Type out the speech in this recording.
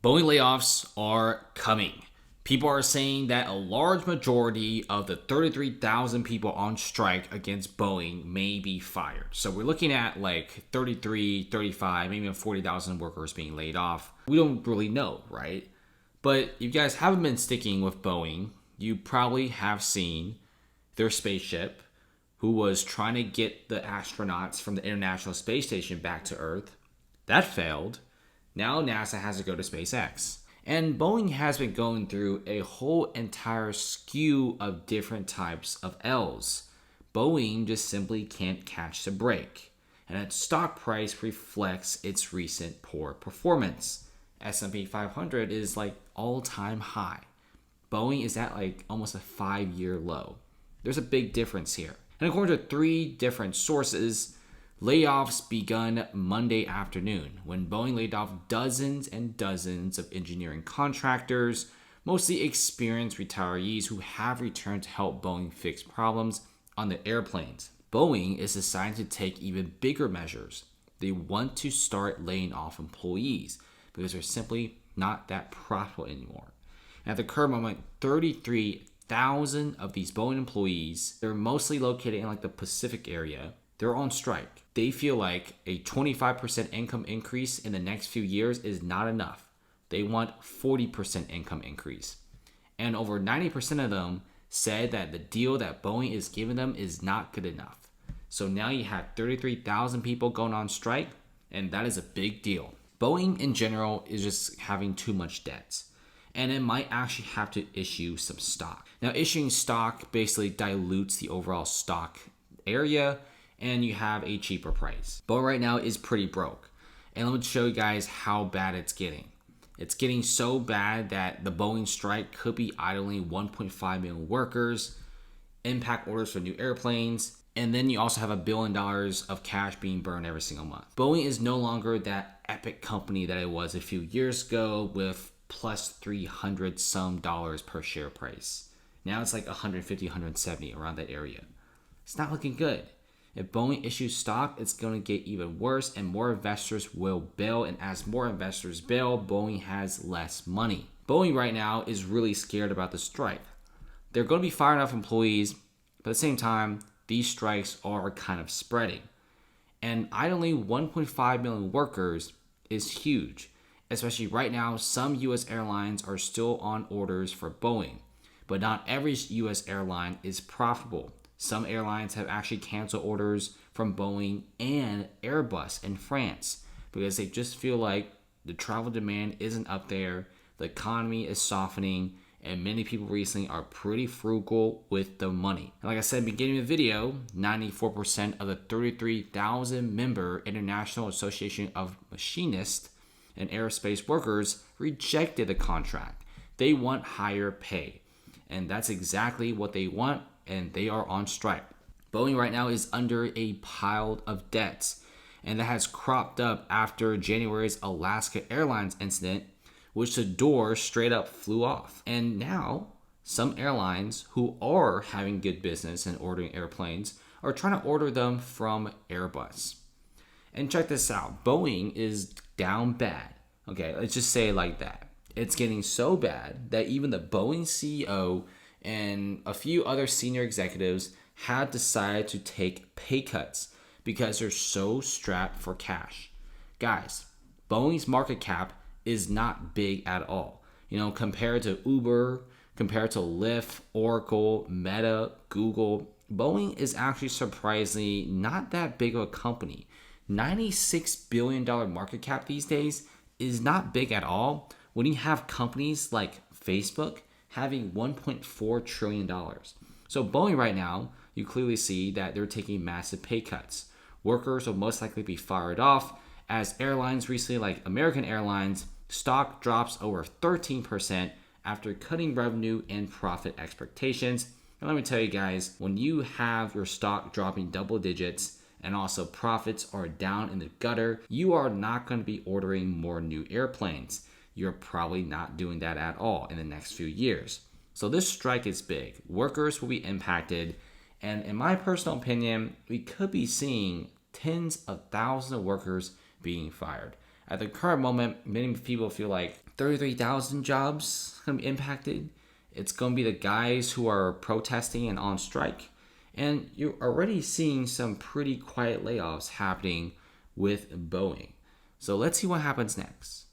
Boeing layoffs are coming. People are saying that a large majority of the 33,000 people on strike against Boeing may be fired. So we're looking at like 33, 35, maybe even 40,000 workers being laid off. We don't really know, right? But if you guys haven't been sticking with Boeing, you probably have seen their spaceship, who was trying to get the astronauts from the International Space Station back to Earth. That failed. Now NASA has to go to SpaceX. And Boeing has been going through a whole entire skew of different types of L's. Boeing just simply can't catch the break. And its stock price reflects its recent poor performance. S&P 500 is like all-time high. Boeing is at like almost a 5-year low. There's a big difference here. And according to 3 different sources, layoffs begun Monday afternoon when Boeing laid off dozens and dozens of engineering contractors, mostly experienced retirees who have returned to help Boeing fix problems on the airplanes. Boeing is deciding to take even bigger measures. They want to start laying off employees because they're simply not that profitable anymore. And at the current moment, 33,000 of these Boeing employees, they're mostly located in like the Pacific area. They're on strike. They feel like a 25% income increase in the next few years is not enough. They want 40% income increase. And over 90% of them said that the deal that Boeing is giving them is not good enough. So now you have 33,000 people going on strike, and that is a big deal. Boeing in general is just having too much debt, and it might actually have to issue some stock. Now, issuing stock basically dilutes the overall stock area, and you have a cheaper price. Boeing right now is pretty broke. And let me show you guys how bad it's getting. It's getting so bad that the Boeing strike could be idling 1.5 million workers, impact orders for new airplanes, and then you also have $1 billion of cash being burned every single month. Boeing is no longer that epic company that it was a few years ago with plus 300 some dollars per share price. Now it's like 150, 170 around that area. It's not looking good. If Boeing issues stock, it's going to get even worse and more investors will bail. And as more investors bail, Boeing has less money. Boeing right now is really scared about the strike. They're going to be firing off employees, but at the same time, these strikes are kind of spreading. And idling 1.5 million workers is huge. Especially right now, some U.S. airlines are still on orders for Boeing. But not every U.S. airline is profitable. Some airlines have actually canceled orders from Boeing and Airbus in France because they just feel like the travel demand isn't up there, the economy is softening, and many people recently are pretty frugal with the money. And like I said in the beginning of the video, 94% of the 33,000 member International Association of Machinists and Aerospace Workers rejected the contract. They want higher pay, and that's exactly what they want. And they are on strike. Boeing right now is under a pile of debts, and that has cropped up after January's Alaska Airlines incident, which the door straight up flew off. And now, some airlines who are having good business and ordering airplanes are trying to order them from Airbus. And check this out, Boeing is down bad. Okay, let's just say it like that. It's getting so bad that even the Boeing CEO and a few other senior executives had decided to take pay cuts because they're so strapped for cash. Guys, Boeing's market cap is not big at all. You know, compared to Uber, compared to Lyft, Oracle, Meta, Google, Boeing is actually surprisingly not that big of a company. $96 billion market cap these days is not big at all when you have companies like Facebook having $1.4 trillion. So Boeing right now, you clearly see that they're taking massive pay cuts. Workers will most likely be fired off as airlines recently like American Airlines, stock drops over 13% after cutting revenue and profit expectations. And let me tell you guys, when you have your stock dropping double digits and also profits are down in the gutter, you are not going to be ordering more new airplanes. You're probably not doing that at all in the next few years. So this strike is big. Workers will be impacted. And in my personal opinion, we could be seeing tens of thousands of workers being fired. At the current moment, many people feel like 33,000 jobs going to be impacted. It's going to be the guys who are protesting and on strike. And you're already seeing some pretty quiet layoffs happening with Boeing. So let's see what happens next.